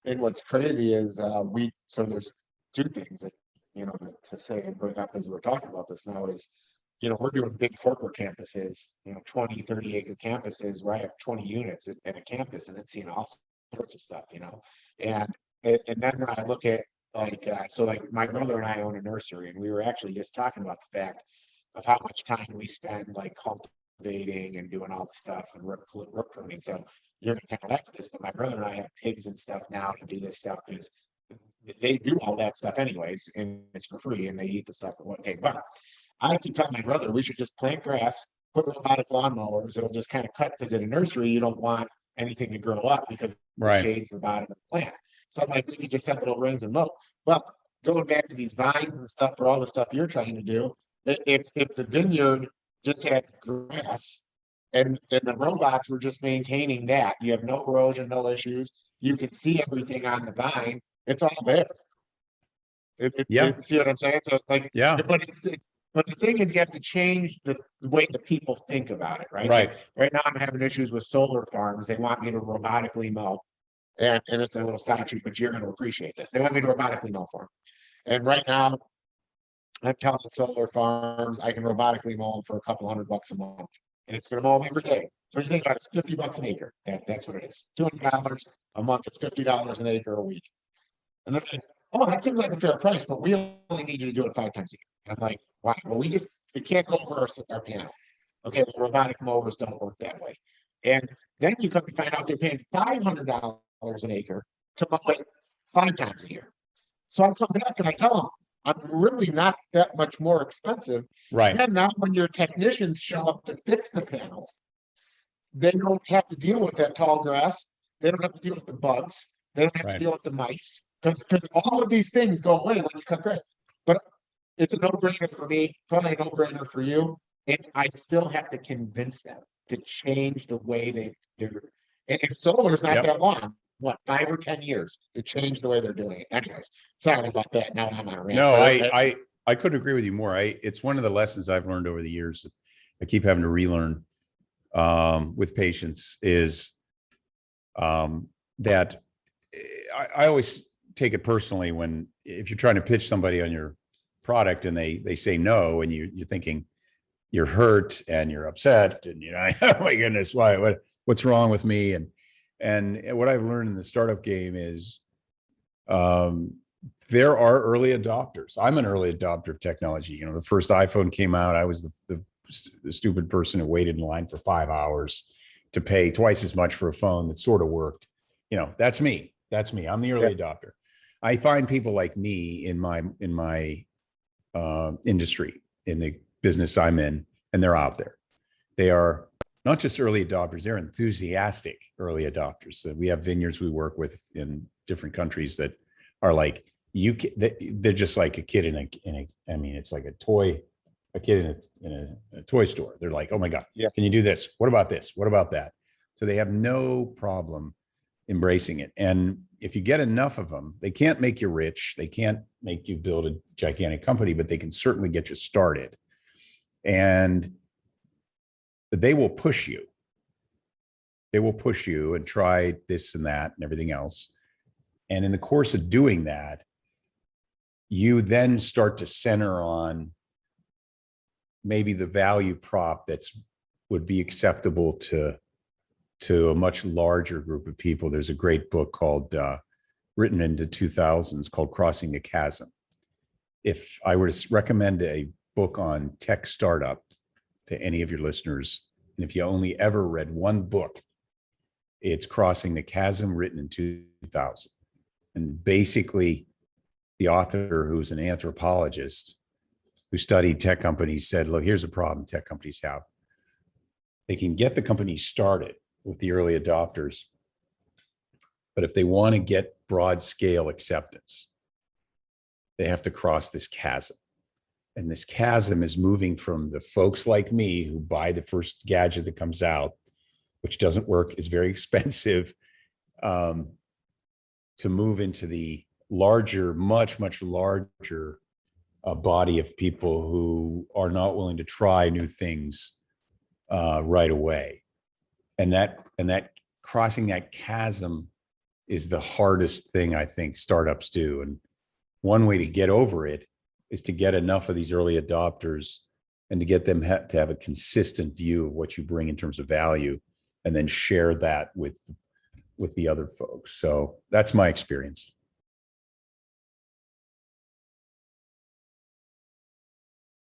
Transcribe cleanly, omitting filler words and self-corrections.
And what's crazy is so there's two things that, to say and bring up as we're talking about this now is, we're doing big corporate campuses, 20, 30 acre campuses where I have 20 units at a campus and it's seeing all sorts of stuff, And and then when I look at like my brother and I own a nursery, and we were actually just talking about the fact of how much time we spend like cultivating and doing all the stuff and rook pruning. So you're gonna kind of like this, but my brother and I have pigs and stuff now to do this stuff because they do all that stuff anyways, and it's for free, and they eat the stuff for what pay. But I keep telling my brother we should just plant grass, put robotic lawnmowers. It'll just kind of cut because in a nursery you don't want anything to grow up because the Right. shade's the bottom of the plant. So I'm like, we could just set little rings and mow. Well, going back to these vines and stuff for all the stuff you're trying to do, if the vineyard just had grass and the robots were just maintaining that, you have no erosion, no issues. You can see everything on the vine. It's all there. Yeah. See what I'm saying? So like, Yeah. but the thing is, you have to change the way that people think about it, right? Like Right. right now, I'm having issues with solar farms. They want me to robotically mow, and it's a little statute, but you're going to appreciate this. They want me to robotically mow for them. And right now, I'm telling solar farms I can robotically mow them for a couple $100 a month, and it's going to mow them every day. So you think about it, it's $50 an acre. That's what it is. $200 a month. It's $50 an acre a week. And they're like, oh, that seems like a fair price, but we only need you to do it 5 times a year. And I'm like, why? Well, it can't go over our panel. Okay, well, robotic mowers don't work that way. And then you come to find out they're paying $500 an acre to mow it 5 times a year. So I come back and I tell them, I'm really not that much more expensive. Right. And now when your technicians show up to fix the panels, they don't have to deal with that tall grass. They don't have to deal with the bugs. They don't have to Right. deal with the mice because all of these things go away when you cut grass. But it's a no-brainer for me, probably a no-brainer for you. And I still have to convince them to change the way they're. And solar is not Yep. that long. What, 5 or 10 years to change the way they're doing it? Anyways, sorry about that. Now I'm on a rant. No, But I couldn't agree with you more. It's one of the lessons I've learned over the years. I keep having to relearn with patients is that I always take it personally when if you're trying to pitch somebody on your product and they say no, and you're thinking you're hurt and you're upset and oh my goodness, what's wrong with me? And what I've learned in the startup game is there are early adopters. I'm an early adopter of technology. The first iPhone came out, I was the stupid person who waited in line for 5 hours to pay twice as much for a phone that sort of worked. That's me. I'm the early adopter. I find people like me in my industry, in the business I'm in, and they're out there. They are not just early adopters, they're enthusiastic early adopters. So we have vineyards we work with in different countries that are like, they're just like a kid it's like a kid in a toy store. They're like, oh my God, can you do this? What about this? What about that? So they have no problem embracing it. And if you get enough of them, they can't make you rich. They can't make you build a gigantic company, but they can certainly get you started. And they will push you. They will push you and try this and that and everything else. And in the course of doing that, you then start to center on maybe the value prop would be acceptable to a much larger group of people. There's a great book called written in the 2000s called Crossing the Chasm. If I were to recommend a book on tech startup to any of your listeners, and if you only ever read one book, it's Crossing the Chasm, written in 2000. And basically, the author, who's an anthropologist who studied tech companies, said, look, here's a problem tech companies have. They can get the company started with the early adopters, but if they want to get broad scale acceptance, they have to cross this chasm. And this chasm is moving from the folks like me who buy the first gadget that comes out, which doesn't work, is very expensive, to move into the larger, much larger body of people who are not willing to try new things right away. And that crossing that chasm is the hardest thing I think startups do. And one way to get over it is to get enough of these early adopters and to get them to have a consistent view of what you bring in terms of value, and then share that with the other folks. So that's my experience.